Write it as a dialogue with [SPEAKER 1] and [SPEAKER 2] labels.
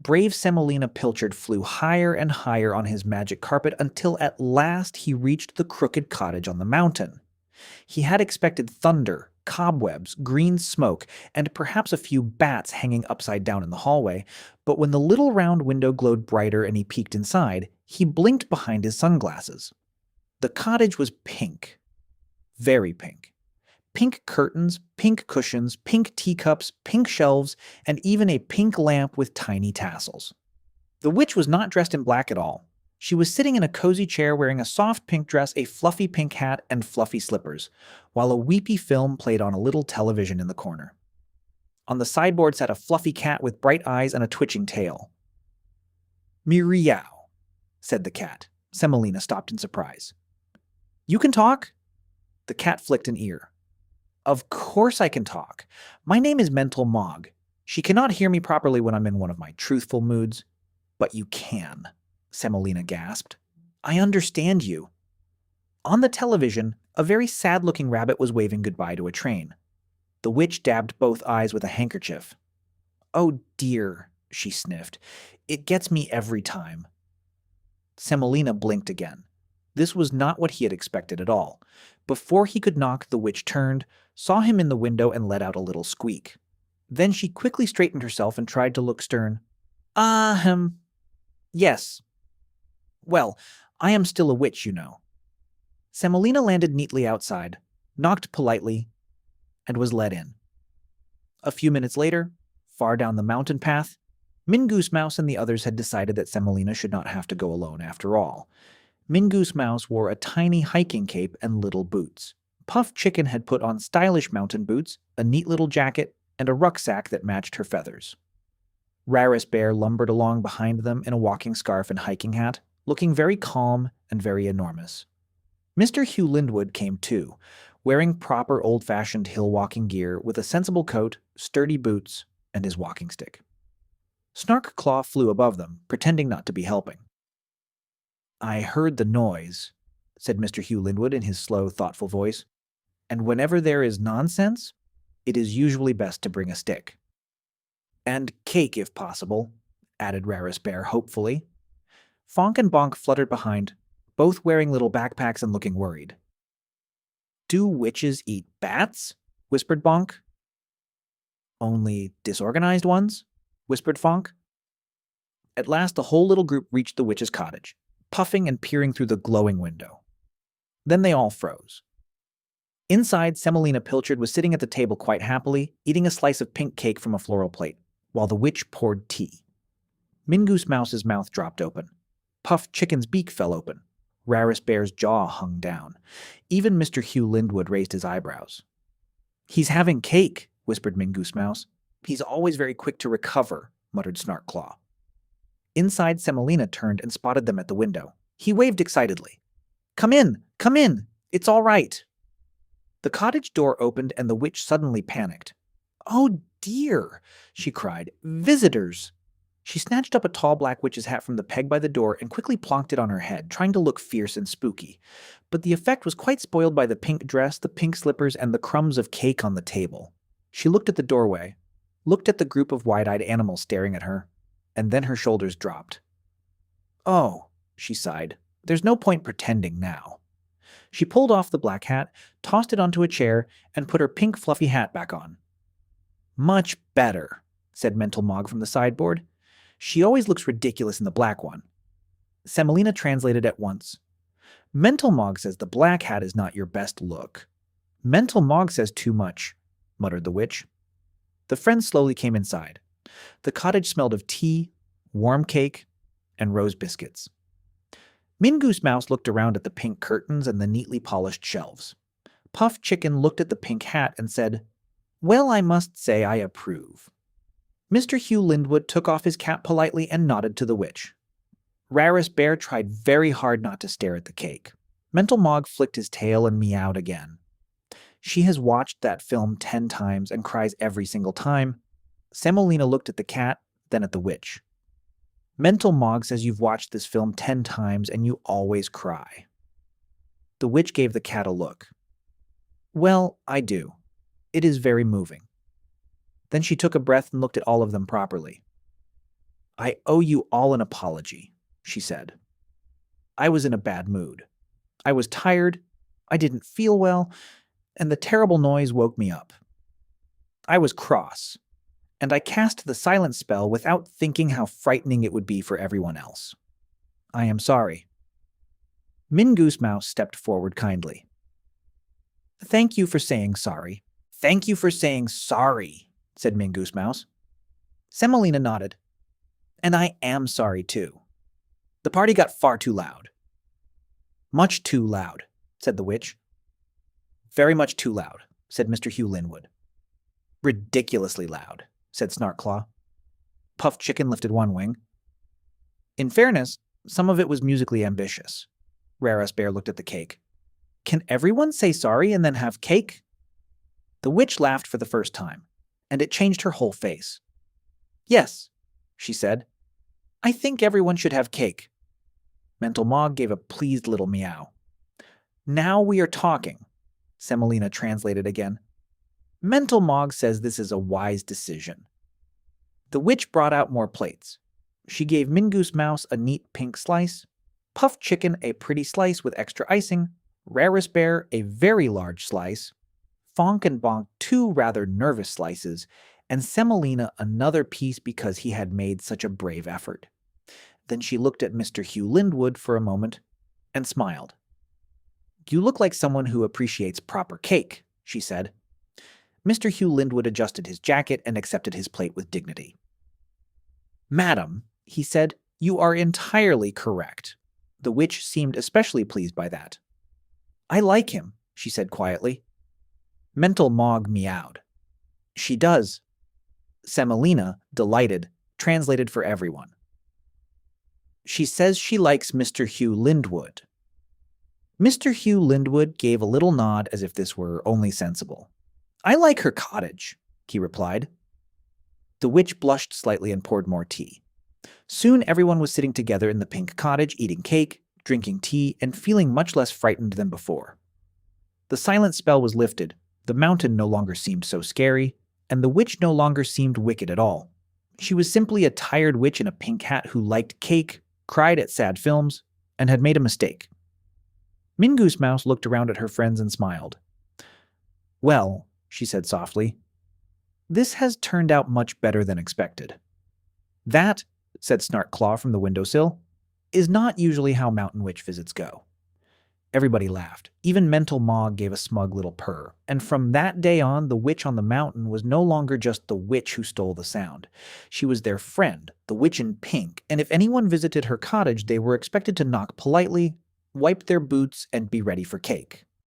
[SPEAKER 1] Brave Semolina Pilchard flew higher and higher on his magic carpet until at last he reached the crooked cottage on the mountain. He had expected thunder, cobwebs, green smoke, and perhaps a few bats hanging upside down in the hallway, but when the little round window glowed brighter and he peeked inside, he blinked behind his sunglasses. The cottage was pink. Very pink. Pink curtains, pink cushions, pink teacups, pink shelves, and even a pink lamp with tiny tassels. The witch was not dressed in black at all. She was sitting in a cozy chair wearing a soft pink dress, a fluffy pink hat, and fluffy slippers, while a weepy film played on a little television in the corner. On the sideboard sat a fluffy cat with bright eyes and a twitching tail. "Meow," said the cat. Semolina stopped in surprise. "You can talk?" The cat flicked an ear. "Of course I can talk. My name is Mental Mog. She cannot hear me properly when I'm in one of my truthful moods." "But you can," Semolina gasped. "I understand you." On the television, a very sad-looking rabbit was waving goodbye to a train. The witch dabbed both eyes with a handkerchief. "Oh dear," she sniffed. "It gets me every time." Semolina blinked again. This was not what he had expected at all. Before he could knock, the witch turned, saw him in the window, and let out a little squeak. Then she quickly straightened herself and tried to look stern. Yes. Well, I am still a witch, you know." Semolina landed neatly outside, knocked politely, and was let in. A few minutes later, far down the mountain path, Mingoose Mouse and the others had decided that Semolina should not have to go alone after all. Mingoose Mouse wore a tiny hiking cape and little boots. Puff Chicken had put on stylish mountain boots, a neat little jacket, and a rucksack that matched her feathers. Rarest Bear lumbered along behind them in a walking scarf and hiking hat, looking very calm and very enormous. Mr. Hugh Lindwood came too, wearing proper old-fashioned hill-walking gear with a sensible coat, sturdy boots, and his walking stick. Snark Claw flew above them, pretending not to be helping. "I heard the noise," said Mr. Hugh Lindwood in his slow, thoughtful voice, "and whenever there is nonsense, it is usually best to bring a stick. And cake, if possible," added Rarest Bear hopefully. Fonk and Bonk fluttered behind, both wearing little backpacks and looking worried. "Do witches eat bats?" whispered Bonk. "Only disorganized ones?" whispered Fonk. At last the whole little group reached the witch's cottage, puffing and peering through the glowing window. Then they all froze. Inside, Semolina Pilchard was sitting at the table quite happily, eating a slice of pink cake from a floral plate, while the witch poured tea. Mingoose Mouse's mouth dropped open. Puff Chicken's beak fell open. Rarest Bear's jaw hung down. Even Mr. Hugh Lindwood raised his eyebrows. "He's having cake," whispered Mingoose Mouse. "He's always very quick to recover," muttered Snark Claw. Inside, Semolina turned and spotted them at the window. He waved excitedly. Come in! It's all right." The cottage door opened and the witch suddenly panicked. "Oh dear," she cried. "Visitors!" She snatched up a tall black witch's hat from the peg by the door and quickly plonked it on her head, trying to look fierce and spooky. But the effect was quite spoiled by the pink dress, the pink slippers, and the crumbs of cake on the table. She looked at the doorway, looked at the group of wide-eyed animals staring at her, and then her shoulders dropped. "Oh," she sighed, "there's no point pretending now." She pulled off the black hat, tossed it onto a chair, and put her pink fluffy hat back on. "Much better," said Mental Mog from the sideboard. "She always looks ridiculous in the black one." Semolina translated at once. "Mental Mog says the black hat is not your best look." "Mental Mog says too much," muttered the witch. The friends slowly came inside. The cottage smelled of tea, warm cake, and rose biscuits. Mingoose Mouse looked around at the pink curtains and the neatly polished shelves. Puff Chicken looked at the pink hat and said, "Well, I must say I approve." Mr. Hugh Lindwood took off his cap politely and nodded to the witch. Rarest Bear tried very hard not to stare at the cake. Mental Mog flicked his tail and meowed again. She has watched that film 10 times and cries every single time. Semolina looked at the cat, then at the witch. Mental Mog says you've watched this film 10 times and you always cry. The witch gave the cat a look. "Well, I do. It is very moving." Then she took a breath and looked at all of them properly. I owe you all an apology, she said. I was in a bad mood. I was tired, I didn't feel well, and the terrible noise woke me up. I was cross, and I cast the silence spell without thinking how frightening it would be for everyone else. I am sorry. Mingoose Mouse stepped forward kindly. Thank you for saying sorry. Thank you for saying sorry, said Mingoose Mouse. Semolina nodded. And I am sorry too. The party got far too loud. Much too loud, said the witch. Very much too loud, said Mr. Hugh Linwood. Ridiculously loud, said Snarkclaw. Puffed Chicken lifted one wing. In fairness, some of it was musically ambitious. Raris Bear looked at the cake. Can everyone say sorry and then have cake? The witch laughed for the first time, and it changed her whole face. Yes, she said. I think everyone should have cake. Mental Mog gave a pleased little meow. Now we are talking, Semolina translated again. Mental Mog says this is a wise decision. The witch brought out more plates. She gave Mingoose Mouse a neat pink slice, Puffed Chicken a pretty slice with extra icing, Raris Bear a very large slice, Fonk and Bonk 2 rather nervous slices, and Semolina another piece because he had made such a brave effort. Then she looked at Mr. Hugh Linwood for a moment and smiled. You look like someone who appreciates proper cake, she said. Mr. Hugh Linwood adjusted his jacket and accepted his plate with dignity. Madam, he said, you are entirely correct. The witch seemed especially pleased by that. I like him, she said quietly. Mental Mog meowed. She does. Semolina, delighted, translated for everyone. She says she likes Mr. Hugh Linwood. Mr. Hugh Linwood gave a little nod as if this were only sensible. I like her cottage, he replied. The witch blushed slightly and poured more tea. Soon everyone was sitting together in the pink cottage, eating cake, drinking tea, and feeling much less frightened than before. The silent spell was lifted, the mountain no longer seemed so scary, and the witch no longer seemed wicked at all. She was simply a tired witch in a pink hat who liked cake, cried at sad films, and had made a mistake. Mingoose Mouse looked around at her friends and smiled. Well, she said softly, this has turned out much better than expected. That, said Snarkclaw from the windowsill, is not usually how Mountain Witch visits go. Everybody laughed. Even Mental Mog gave a smug little purr, and from that day on, the witch on the mountain was no longer just the witch who stole the sound. She was their friend, the witch in pink, and if anyone visited her cottage, they were expected to knock politely, wipe their boots, and be ready for cake.